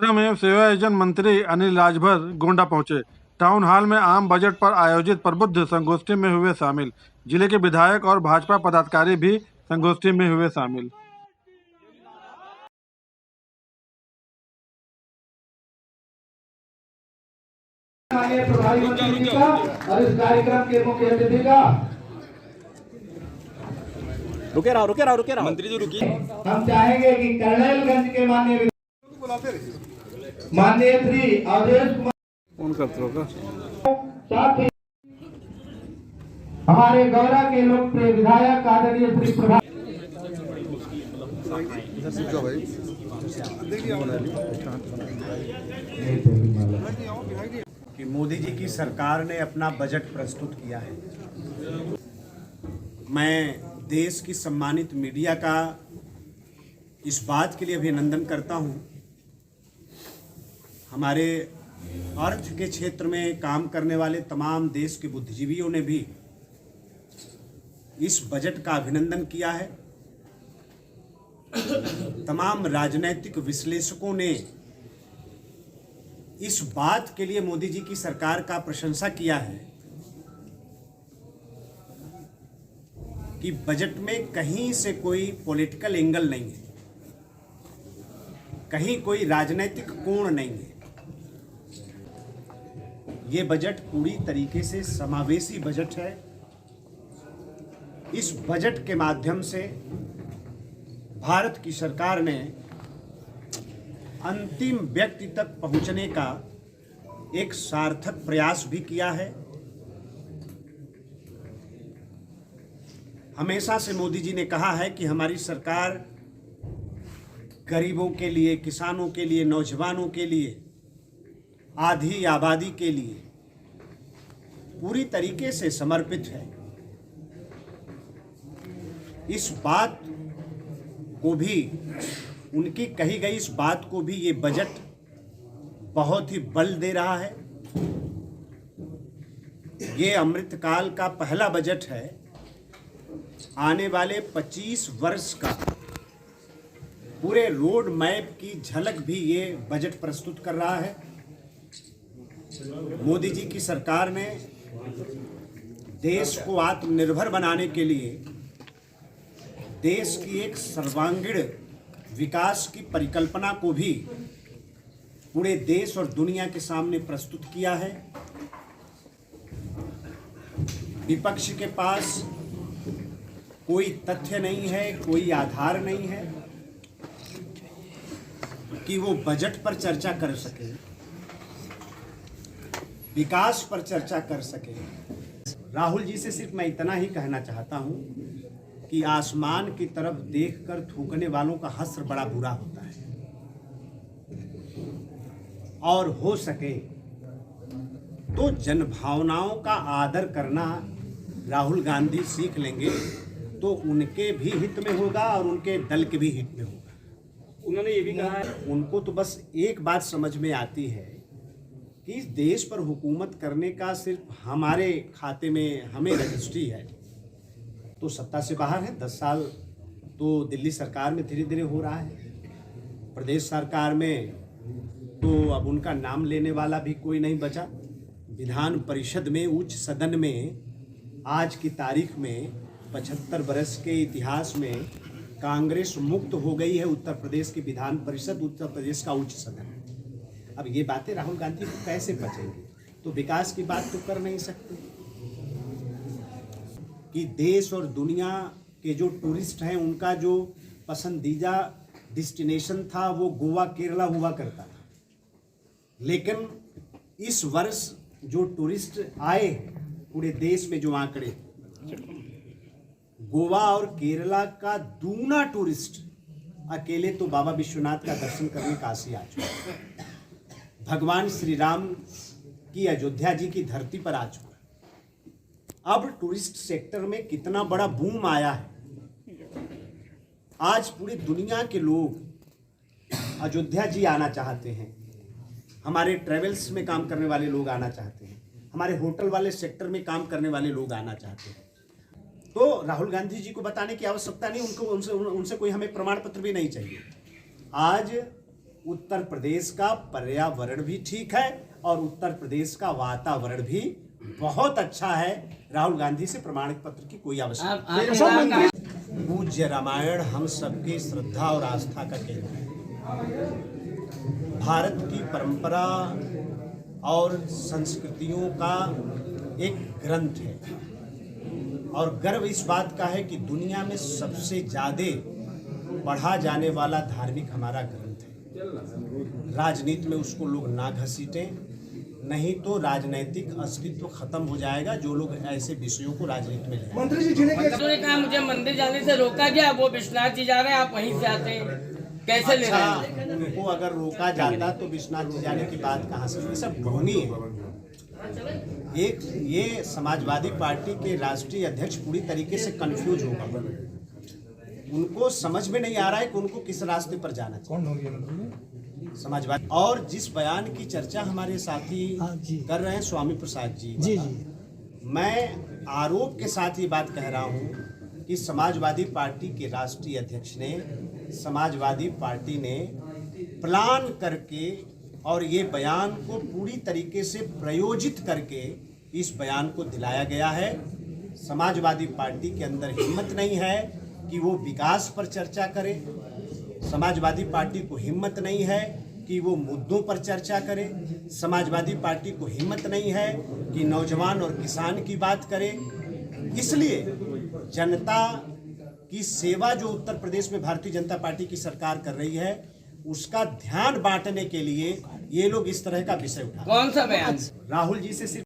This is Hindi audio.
श्रम एवं सेवायोजन मंत्री अनिल राजभर गोंडा पहुंचे। टाउन हॉल में आम बजट पर आयोजित प्रबुद्ध संगोष्ठी में हुए शामिल। जिले के विधायक और भाजपा पदाधिकारी भी संगोष्ठी में हुए शामिल। माननीय प्रभारी मंत्री जी का और इस कार्यक्रम के मुख्य अतिथि का रुके रहो मंत्री जी रुकिए। हम चाहेंगे कि कर्नलगंज के माननीय श्री अवधेश कुमार साथ ही हमारे गौरा के लोकप्रिय विधायक आदरणीय श्री प्रभा कि मोदी जी की सरकार ने अपना बजट प्रस्तुत किया है। मैं देश की सम्मानित मीडिया का इस बात के लिए अभिनंदन करता हूं। हमारे अर्थ के क्षेत्र में काम करने वाले तमाम देश के बुद्धिजीवियों ने भी इस बजट का अभिनंदन किया है। तमाम राजनीतिक विश्लेषकों ने इस बात के लिए मोदी जी की सरकार का प्रशंसा किया है कि बजट में कहीं से कोई पॉलिटिकल एंगल नहीं है, कहीं कोई राजनीतिक कोण नहीं है। ये बजट पूरी तरीके से समावेशी बजट है। इस बजट के माध्यम से भारत की सरकार ने अंतिम व्यक्ति तक पहुंचने का एक सार्थक प्रयास भी किया है। हमेशा से मोदी जी ने कहा है कि हमारी सरकार गरीबों के लिए, किसानों के लिए, नौजवानों के लिए, आधी आबादी के लिए पूरी तरीके से समर्पित है। इस बात को भी, उनकी कही गई इस बात को भी ये बजट बहुत ही बल दे रहा है। ये अमृतकाल का पहला बजट है। आने वाले 25 वर्ष का पूरे रोड मैप की झलक भी ये बजट प्रस्तुत कर रहा है। मोदी जी की सरकार ने देश को आत्मनिर्भर बनाने के लिए देश की एक सर्वांगीण विकास की परिकल्पना को भी पूरे देश और दुनिया के सामने प्रस्तुत किया है। विपक्ष के पास कोई तथ्य नहीं है, कोई आधार नहीं है कि वो बजट पर चर्चा कर सके, विकास पर चर्चा कर सके। राहुल जी से सिर्फ मैं इतना ही कहना चाहता हूं कि आसमान की तरफ देखकर थूकने वालों का हश्र बड़ा बुरा होता है, और हो सके तो जनभावनाओं का आदर करना राहुल गांधी सीख लेंगे तो उनके भी हित में होगा और उनके दल के भी हित में होगा। उन्होंने ये भी कहा है, उनको तो बस एक बात समझ में आती है कि इस देश पर हुकूमत करने का सिर्फ हमारे खाते में हमें रजिस्ट्री है, तो सत्ता से बाहर है। 10 साल तो दिल्ली सरकार में धीरे धीरे हो रहा है, प्रदेश सरकार में तो अब उनका नाम लेने वाला भी कोई नहीं बचा। विधान परिषद में, उच्च सदन में आज की तारीख में 75 बरस के इतिहास में कांग्रेस मुक्त हो गई है। उत्तर प्रदेश की विधान परिषद, उत्तर प्रदेश का उच्च सदन। अब ये बातें राहुल गांधी को कैसे बचेंगी? तो विकास की बात तो कर नहीं सकते कि देश और दुनिया के जो टूरिस्ट हैं उनका जो पसंदीदा डेस्टिनेशन था वो गोवा, केरला हुआ करता था। लेकिन इस वर्ष जो टूरिस्ट आए पूरे देश में, जो आंकड़े, गोवा और केरला का दूना टूरिस्ट अकेले तो बाबा विश्वनाथ का दर्शन करने काशी आ चुका, भगवान श्री राम की अयोध्या जी की धरती पर आ चुका। अब टूरिस्ट सेक्टर में कितना बड़ा बूम आया है। आज पूरी दुनिया के लोग अयोध्या जी आना चाहते हैं, हमारे ट्रेवल्स में काम करने वाले लोग आना चाहते हैं, हमारे होटल वाले सेक्टर में काम करने वाले लोग आना चाहते हैं। तो राहुल गांधी जी को बताने की आवश्यकता नहीं, उनसे कोई हमें प्रमाण पत्र भी नहीं चाहिए। आज उत्तर प्रदेश का पर्यावरण भी ठीक है और उत्तर प्रदेश का वातावरण भी बहुत अच्छा है। राहुल गांधी से प्रमाणित पत्र की कोई आवश्यकता नहीं। पूज्य रामायण हम सबकी श्रद्धा और आस्था का केंद्र है। भारत की परंपरा और संस्कृतियों का एक ग्रंथ है और गर्व इस बात का है कि दुनिया में सबसे ज्यादा पढ़ा जाने वाला धार्मिक हमारा ग्रंथ है। राजनीति में उसको लोग ना घसीटें, नहीं तो राजनीतिक अस्तित्व खत्म हो जाएगा जो लोग ऐसे विषयों को राजनीति में ले। उन्होंने कहा मुझे मंदिर जाने से रोका गया, वो विश्वनाथ जी जा रहे हैं, आप वहीं से आते हैं, कैसे ले रहे हैं? उनको अगर रोका जाता तो विश्वनाथ जी जाने की बात कहाँ से? ये सब ढोंगी है। ये समाजवादी पार्टी के राष्ट्रीय अध्यक्ष पूरी तरीके से कंफ्यूज होगा। उनको समझ में नहीं आ रहा है कि उनको किस रास्ते पर जाना चाहिए। समाजवादी और जिस बयान की चर्चा हमारे साथी कर रहे हैं स्वामी प्रसाद जी, मैं आरोप के साथ ये बात कह रहा हूँ कि समाजवादी पार्टी के राष्ट्रीय अध्यक्ष ने, समाजवादी पार्टी ने प्लान करके और ये बयान को पूरी तरीके से प्रयोजित करके इस बयान को दिलाया गया है। समाजवादी पार्टी के अंदर हिम्मत नहीं है कि वो विकास पर चर्चा करे। समाजवादी पार्टी को हिम्मत नहीं है कि वो मुद्दों पर चर्चा करे। समाजवादी पार्टी को हिम्मत नहीं है कि नौजवान और किसान की बात करे। इसलिए जनता की सेवा जो उत्तर प्रदेश में भारतीय जनता पार्टी की सरकार कर रही है, उसका ध्यान बांटने के लिए ये लोग इस तरह का विषय उठा। कौन सा बयान? राहुल जी से सिर्फ